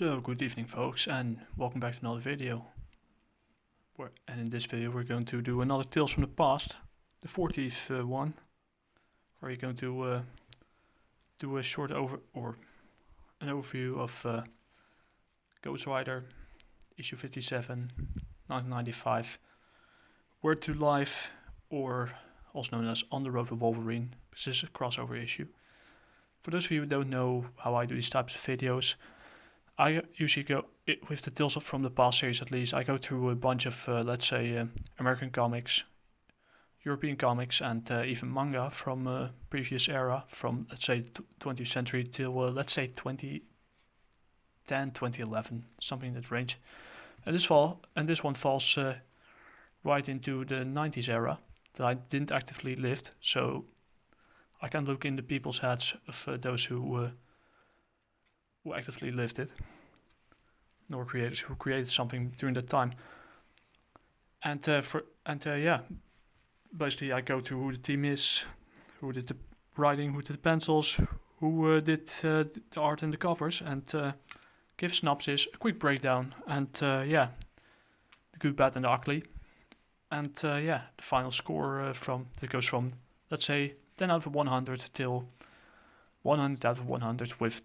So, good evening folks, and welcome back to another video. And in this video we're going to do another Tales from the Past, the 40th one, where we're going to do a short an overview of Ghost Rider, issue 57, 1995, Word to Life, or also known as On the Road with Wolverine, this is a crossover issue. For those of you who don't know how I do these types of videos, I usually go, with the Tales from the Past series at least, I go through a bunch of, let's say, American comics, European comics, and even manga from previous era, from, let's say, 20th century till, let's say, 2010, 2011, something in that range. And this one falls right into the 90s era that I didn't actively live, so I can't look in the people's heads of those who actively lived it, nor creators who created something during that time. And basically I go to who the team is, who did the writing, who did the pencils, who did the art and the covers, and give a synopsis, a quick breakdown, and the good, bad, and the ugly, and the final score that goes from, let's say, 10 out of 100 till 100 out of 100, with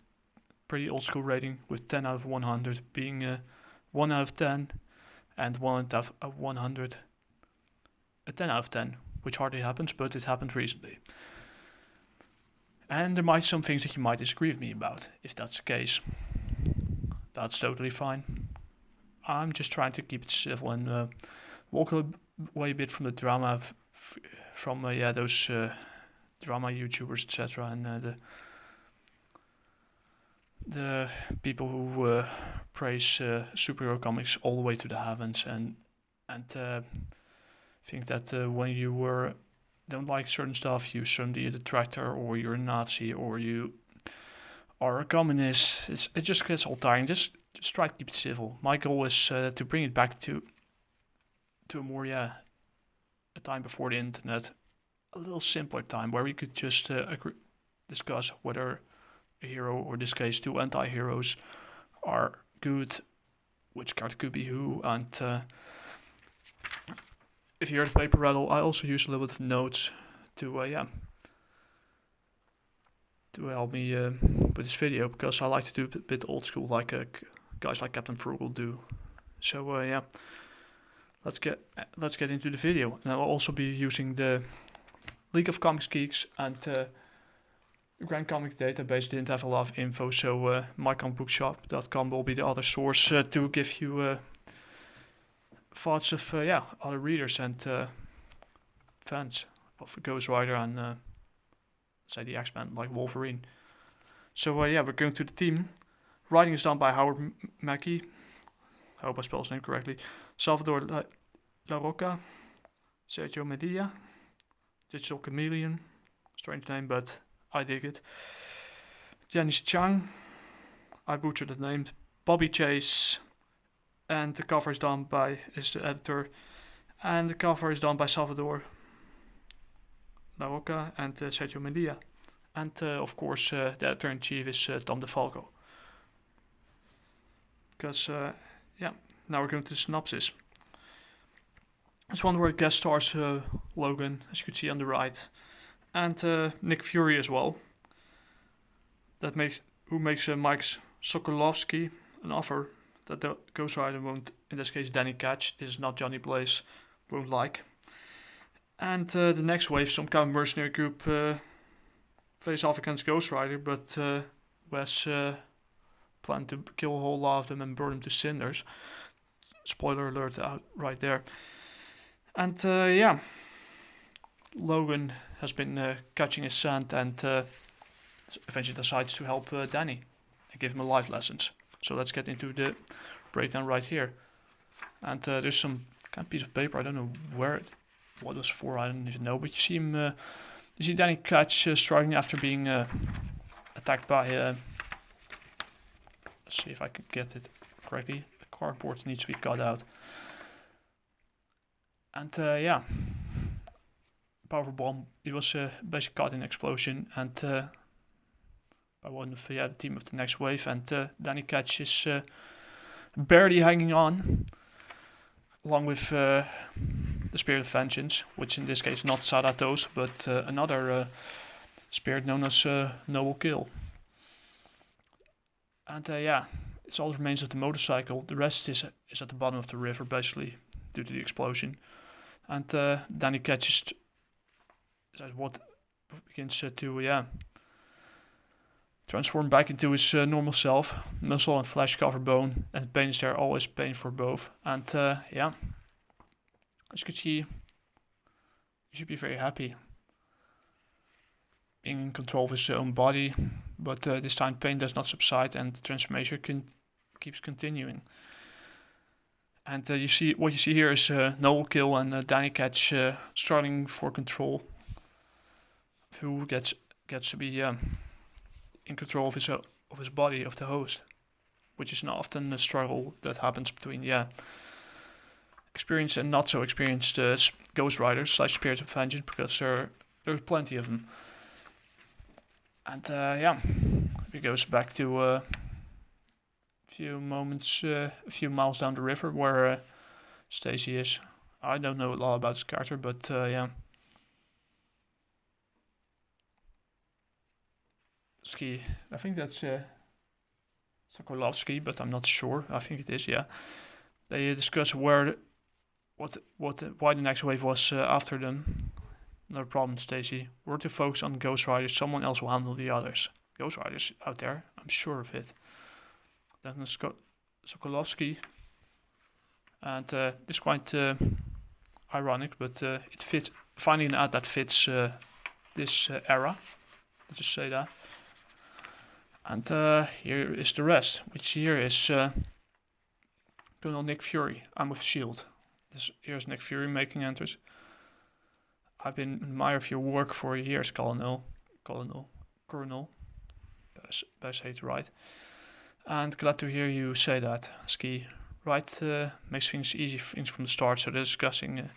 pretty old school rating, with 10 out of 100 being 1 out of 10, and 1 out of 100 a 10 out of 10, which hardly happens, but it happened recently. And there might be some things that you might disagree with me about. If that's the case, that's totally fine. I'm just trying to keep it civil and walk away a bit from the drama from those drama YouTubers, etc., and the people who praise superhero comics all the way to the heavens, and think that when you don't like certain stuff, you're suddenly a detractor, or you're a Nazi, or you are a communist. It just gets all tiring. Just try to keep it civil. My goal is to bring it back to a more a time before the internet, a little simpler time where we could just discuss whether a hero, or in this case two anti-heroes, are good, which character could be who, and if you hear the paper rattle, I also use a little bit of notes to help me with this video, because I like to do it a bit old school, like guys like Captain Frugal do. So let's get into the video, and I will also be using the League of Comics Geeks and the Grand Comic Database didn't have a lot of info, so mycomicbookshop.com will be the other source to give you thoughts of other readers and fans of Ghost Rider and say the X-Men, like Wolverine. So we're going to the team. Writing is done by Howard Mackie. I hope I spell his name correctly. Salvador La Rocca, Sergio Medina, Digital Chameleon, strange name, but I dig it. Janice Chang, I butchered the name. Bobby Chase, and the cover is the editor, and the cover is done by Salvador La Rocca and Sergio Medina, and of course the editor in chief is Tom DeFalco. Because now we're going to the synopsis. This one where guest stars Logan, as you can see on the right, and Nick Fury as well. Who makes Mike Sokolowski an offer that the Ghost Rider won't, in this case Danny Ketch, this is not Johnny Blaze, won't like. And the next wave, some kind of mercenary group face off against Ghost Rider, but Wes planned to kill a whole lot of them and burn them to cinders. Spoiler alert out right there. And Logan has been catching his scent and eventually decides to help Danny and give him a life lessons. So let's get into the breakdown right here. And there's some kind of piece of paper, I don't know what it was for, I don't even know, but you see him, you see Danny Ketch struggling after being attacked by, let's see if I can get it correctly, the cardboard needs to be cut out. And powerful bomb, he was basically caught in an explosion, and by one of the team of the next wave, and Danny Ketch is barely hanging on, along with the Spirit of Vengeance, which in this case not Sadatos, but another spirit known as Noble Kale. And it's all that remains of the motorcycle. The rest is at the bottom of the river, basically, due to the explosion. And Danny Ketch is what begins to transform back into his normal self. Muscle and flesh cover bone, and pain is there, always pain for both. And as you can see, you should be very happy being in control of his own body, but this time pain does not subside and the transformation keeps continuing. And what you see here is Noble Kale and Danny Ketch struggling for control. Who gets to be in control of his body, of the host, which is not often a struggle that happens between experienced and not so experienced Ghost Riders / Spirits of Vengeance, because there's plenty of them. And it goes back to a few miles down the river where Stacy is. I don't know a lot about this character, but Ski. I think that's Sokolowski, but I'm not sure. I think it is. Yeah, they discuss why the next wave was after them. No problem, Stacy. We're to focus on Ghost Riders. Someone else will handle the others. Ghost Riders out there, I'm sure of it. Then Sokolowski, and it's quite ironic, but it fits. Finding an ad that fits this era. Let's just say that. And here is the rest, which here is Colonel Nick Fury. I'm with S.H.I.E.L.D. Here's Nick Fury making entries. I've been admiring your work for years, Colonel. Best say it right. And glad to hear you say that, Ski. Right, makes things easy from the start, so they're discussing.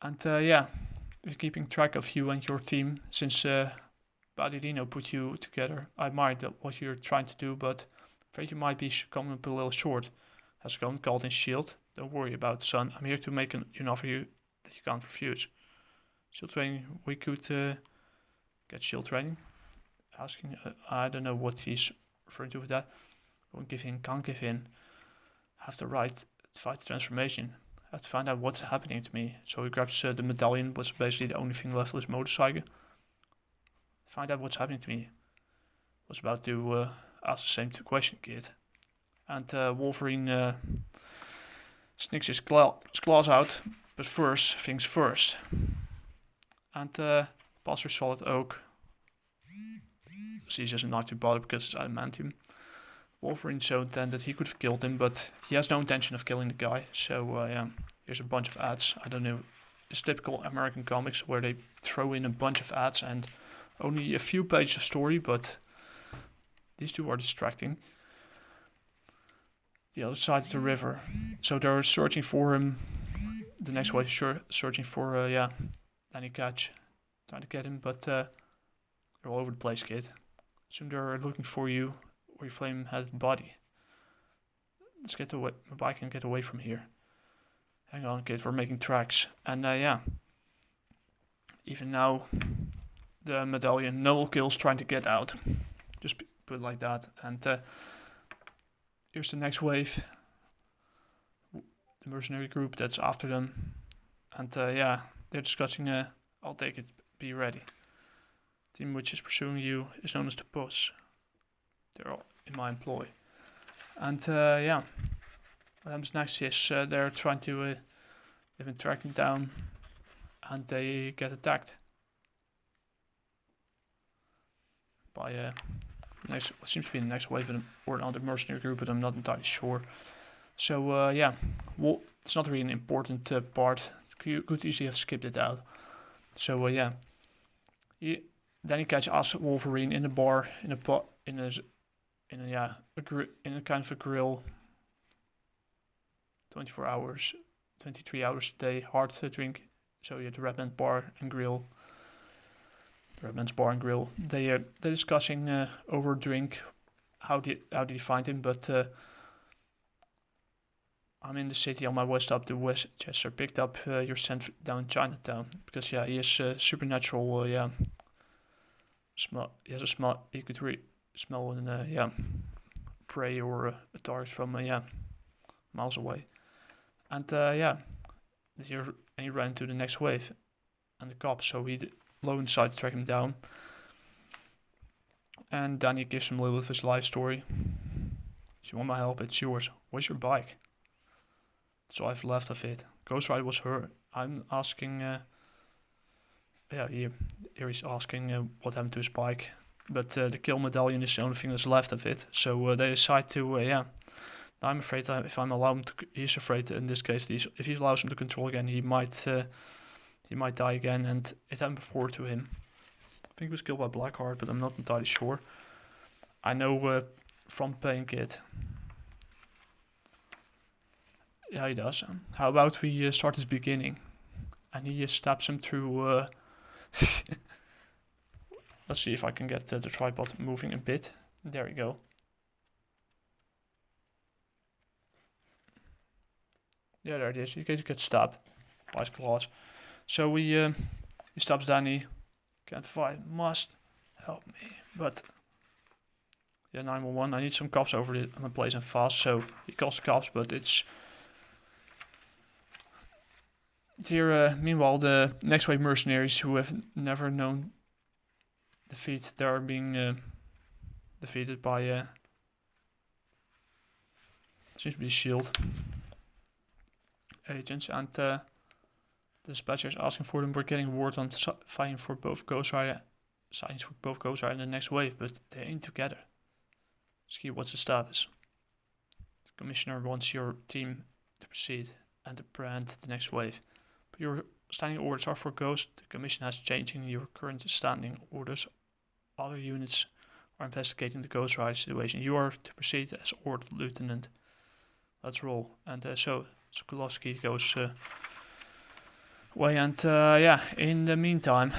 We're keeping track of you and your team since Badidino put you together. I admire what you're trying to do, but afraid you might be coming up a little short. Has gone called in S.H.I.E.L.D. Don't worry about it, son. I'm here to make an offer you that you can't refuse. S.H.I.E.L.D. training, we could get S.H.I.E.L.D. training. Asking, I don't know what he's referring to with that. Won't give in, can't give in. Have the right to fight the transformation. Have to find out what's happening to me. So he grabs the medallion, was basically the only thing left of his motorcycle. Find out what's happening to me. Was about to ask the same question, kid. And Wolverine sneaks his claws out, but first things first. And Pastor Solid Oak sees as a knife to bother because it's adamantium. Wolverine so intent that he could have killed him, but he has no intention of killing the guy. So here's a bunch of ads. I don't know. It's typical American comics where they throw in a bunch of ads and only a few pages of story, but these two are distracting. The other side of the river. So they're searching for him. The next wave is searching for Danny Ketch, trying to get him, but they're all over the place, kid. Soon they're looking for you or your flame-headed body. Let's get away. My bike can get away from here. Hang on, kid. We're making tracks, and even now, the medallion Noble Kale's trying to get out. Just put it like that, and here's the next wave. The mercenary group that's after them, and they're discussing. I'll take it. Be ready. The team which is pursuing you is known as the Puss. They're all in my employ, and what happens next is they're trying to. They've been tracking down, and they get attacked by what seems to be the next wave or another mercenary group, but I'm not entirely sure. So it's not really an important part. You could easily have skipped it out. So Danny Ketch asks Wolverine in a bar in a kind of a grill. 24 hours, 23 hours a day, hard to drink. So you have the Red Man bar and grill. Redman's Bar and Grill. They're discussing over a drink how did he find him, but I'm in the city on my way up to Westchester. Picked up your scent down in Chinatown because he is supernatural. Smell. He has a smell. You could smell an prey or a target from miles away. And he ran to the next wave, and the cops. So Logan decided to track him down. And Danny gives him a little bit of his life story. If you want my help, it's yours. Where's your bike? So I've left of it. Ghost Rider was her. I'm asking. Here he's asking what happened to his bike. But the kill medallion is the only thing that's left of it. So they decide to. I'm afraid if I'm allowed him to. He's afraid in this case. If he allows him to control again, he might die again. And it happened before to him. I think he was killed by Blackheart, but I'm not entirely sure. I know from Pain Kid. Yeah, he does. How about we start his beginning? And he stabs him through... Let's see if I can get the tripod moving a bit. There we go. Yeah, there it is. You get stabbed by his claws. So he stabs Danny. Can't fight. Must help me. But... yeah, 911. I need some cops over my place and fast. So he calls the cops, but it's... Here, meanwhile, the next wave mercenaries who have never known defeat, they are being defeated by seems to be SHIELD agents, and the dispatcher is asking for them. We're getting word on fighting for both Ghost Rider, signs for both Ghost Rider and the next wave, but they ain't together. Ski, what's the status? The commissioner wants your team to proceed and to brand the next wave. But your standing orders are for Ghost. The commission has changing your current standing orders. Other units are investigating the Ghost Rider situation. You are to proceed as ordered, Lieutenant. Let's roll. And so Sokolowski goes away. And in the meantime,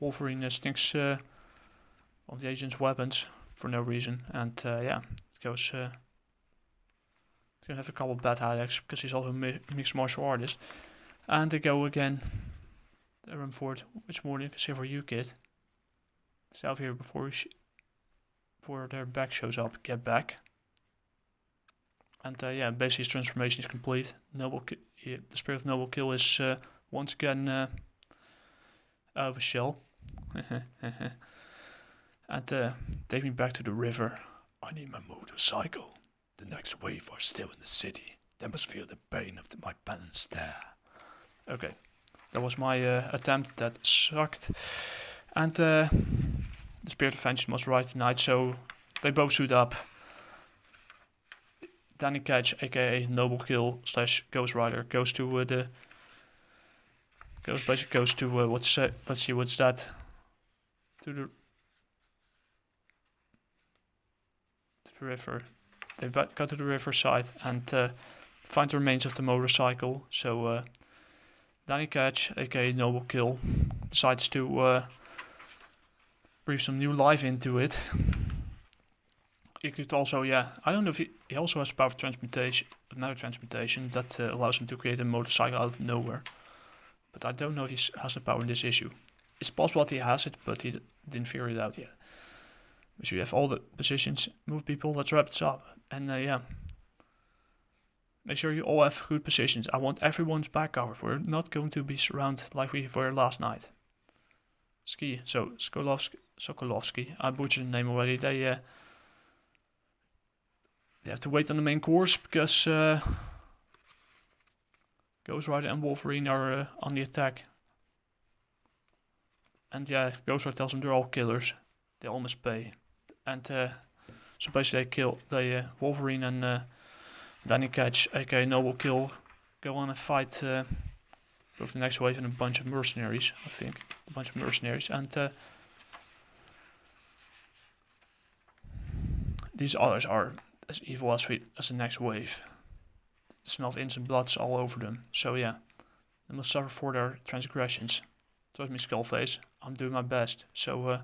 Wolverine stinks of the agent's weapons for no reason. And it goes... he's gonna have a couple of bad headaches because he's also a mixed martial artist. And they go again. They run forward. Which morning? I can say for you, kid. Stay out here before their back shows up. Get back. And basically his transformation is complete. The spirit of Noble Kale is once again out of a shell. And take me back to the river. I need my motorcycle. The next wave are still in the city. They must feel the pain of my penance there. Okay, that was my attempt. That sucked. And the spirit of vengeance must ride tonight. So they both suit up. Danny Ketch, aka Noble Kale / Ghost Rider, goes to let's see what's that. To the river. They go to the riverside and find the remains of the motorcycle. So Danny Ketch, aka Noble Kale, decides to breathe some new life into it. He could also, I don't know if he also has power of transmutation, matter transmutation, that allows him to create a motorcycle out of nowhere. But I don't know if he has the power in this issue. It's possible that he has it, but he didn't figure it out yet. So you have all the positions, move people, let's wrap this up. And make sure you all have good positions. I want everyone's back covered. We're not going to be surrounded like we were last night. Ski, so Sokolowski, I butchered the name already. They have to wait on the main course because Ghost Rider and Wolverine are on the attack. And Ghost Rider tells them they're all killers. They all must pay. And so basically Wolverine and Danny Ketch, aka Noble Kale, go on a fight with the next wave and a bunch of mercenaries, I think. A bunch of mercenaries. And these others are as evil as the next wave. The smell of innocent blood's all over them. So They must suffer for their transgressions. Trust me, Skullface, I'm doing my best. So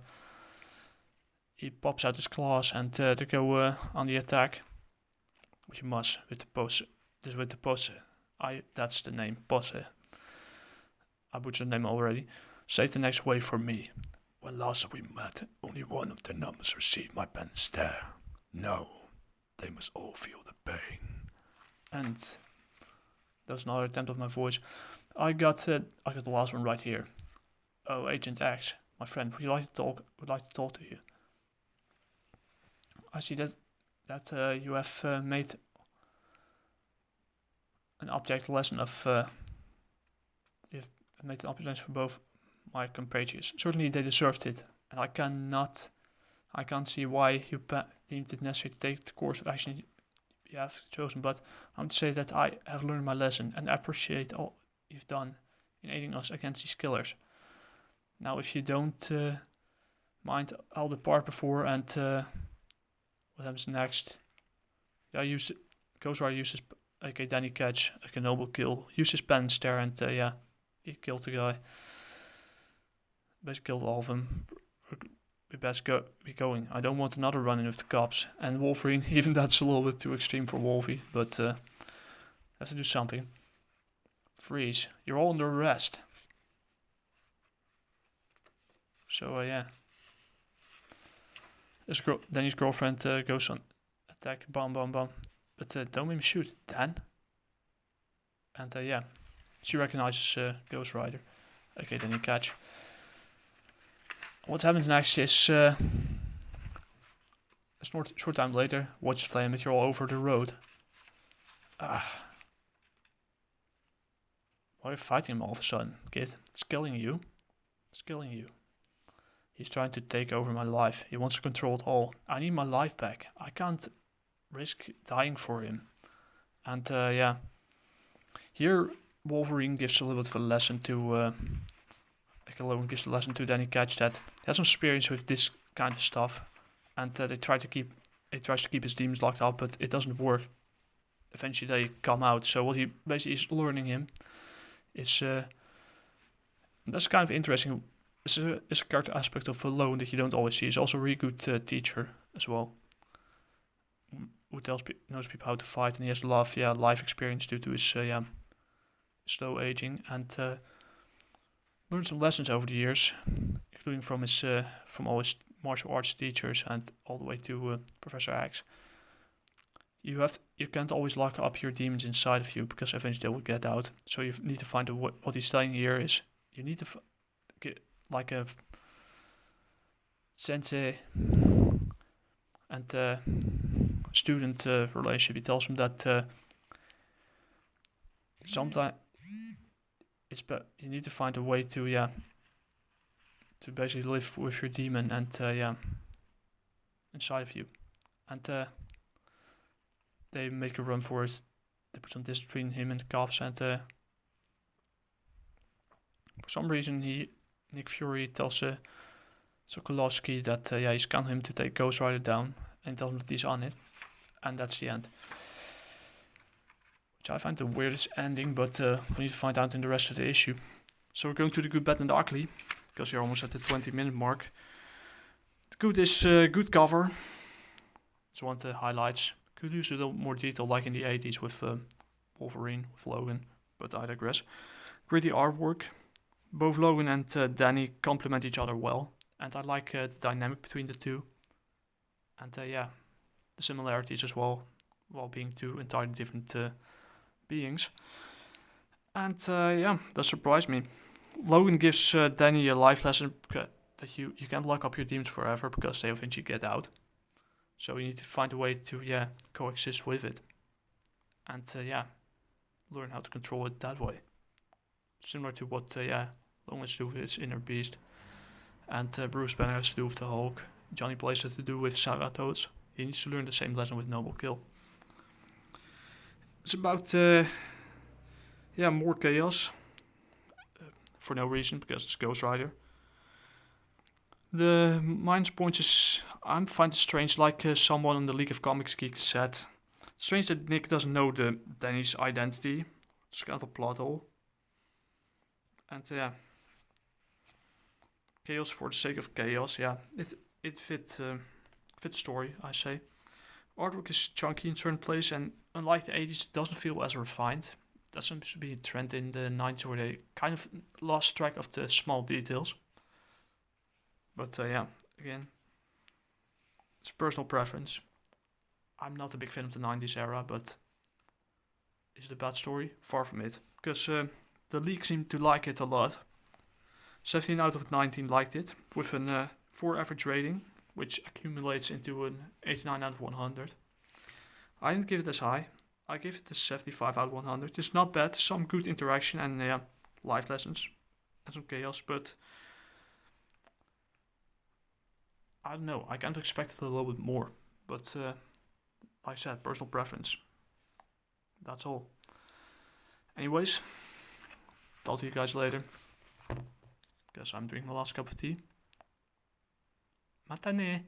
he pops out his claws and they go on the attack. Which you must with the pose. This with the pose. That's the name, pose. I butchered the name already. Save the next wave for me. When last we met, only one of the numbers received my pen stare. No, they must all feel the pain. And that was another attempt of my voice. I got the last one right here. Oh, Agent X, my friend, would like to talk to you. I see that you have made an object lesson of. You've made an object lesson for both my compatriots. Certainly, they deserved it, and I can't see why you deemed it necessary to take the course of action you have chosen. But I want to say that I have learned my lesson and appreciate all you've done in aiding us against these killers. Now, if you don't mind, I'll depart before and what happens next? Yeah, Ghost Rider uses aka Danny Ketch, aka Noble Kale, uses his pen there and he killed the guy. Basically killed all of them. We best be going. I don't want another run-in with the cops. And Wolverine, even that's a little bit too extreme for Wolfie, but have to do something. Freeze. You're all under arrest. So yeah. Danny's girlfriend goes on attack. Bam, bam, bam. But don't make me shoot, Dan. And yeah. She recognizes Ghost Rider. Okay, Danny Ketch. What happens next is a short time later, watch flame that you're all over the road. Why are you fighting him all of a sudden, kid? It's killing you. It's killing you. He's trying to take over my life. He wants to control it all. I need my life back. I can't risk dying for him. And yeah. Here, Wolverine gives a little bit of a lesson to... Logan gives a lesson to Danny Ketch that he has some experience with this kind of stuff. And he tries to keep his demons locked up, but it doesn't work. Eventually they come out. So what he basically is learning him is... that's kind of interesting. It's a character aspect of Logan that you don't always see. He's also a really good teacher as well. Who knows people how to fight, and he has a lot of life experience due to his slow aging, and learned some lessons over the years, including from all his martial arts teachers and all the way to Professor X. You can't always lock up your demons inside of you because eventually they will get out. So you need to find what he's saying here is you need to get like a sensei and student relationship. He tells him that sometimes you need to find a way to basically live with your demon and inside of you, and they make a run for it. They put some distance between him and the cops, and for some reason Nick Fury tells Sokolowski that he's counting him to take Ghost Rider down, and tells him that he's on it, and that's the end. Which I find the weirdest ending, but we need to find out in the rest of the issue. So we're going to the good, bad, and the ugly, because you're almost at the 20-minute mark. The good is good cover. It's one of the highlights. Could use a little more detail, like in the 80s with Wolverine, with Logan, but I digress. Gritty artwork. Both Logan and Danny complement each other well, and I like the dynamic between the two. And the similarities as well, while being two entirely different beings. And that surprised me. Logan gives Danny a life lesson that you can't lock up your demons forever because they eventually get out. So you need to find a way to coexist with it. And learn how to control it that way. Similar to what Logan has to do with his inner beast. And Bruce Banner has to do with the Hulk. Johnny Blaze has to do with Saratodes. He needs to learn the same lesson with Noble Kale. It's about more chaos. For no reason, because it's Ghost Rider. The minus points is, I find it strange, like someone on the League of Comics Geeks said. Strange that Nick doesn't know Danny's identity. It's kind of a plot hole. And yeah, chaos for the sake of chaos. Yeah, it fit story, I say. Artwork is chunky in certain places, and unlike the 80s, it doesn't feel as refined. That seems to be a trend in the 90s where they kind of lost track of the small details. But yeah, again, it's personal preference. I'm not a big fan of the 90s era, but is it a bad story? Far from it. Because the league seemed to like it a lot. 17 out of 19 liked it, with an 4 average rating, which accumulates into an 89 out of 100. I didn't give it as high. I give it a 75 out of 100. It's not bad. Some good interaction and life lessons and some chaos, but I don't know. I kind of expected a little bit more, but like I said, personal preference. That's all. Anyways, talk to you guys later. Guess I'm drinking my last cup of tea. Matane.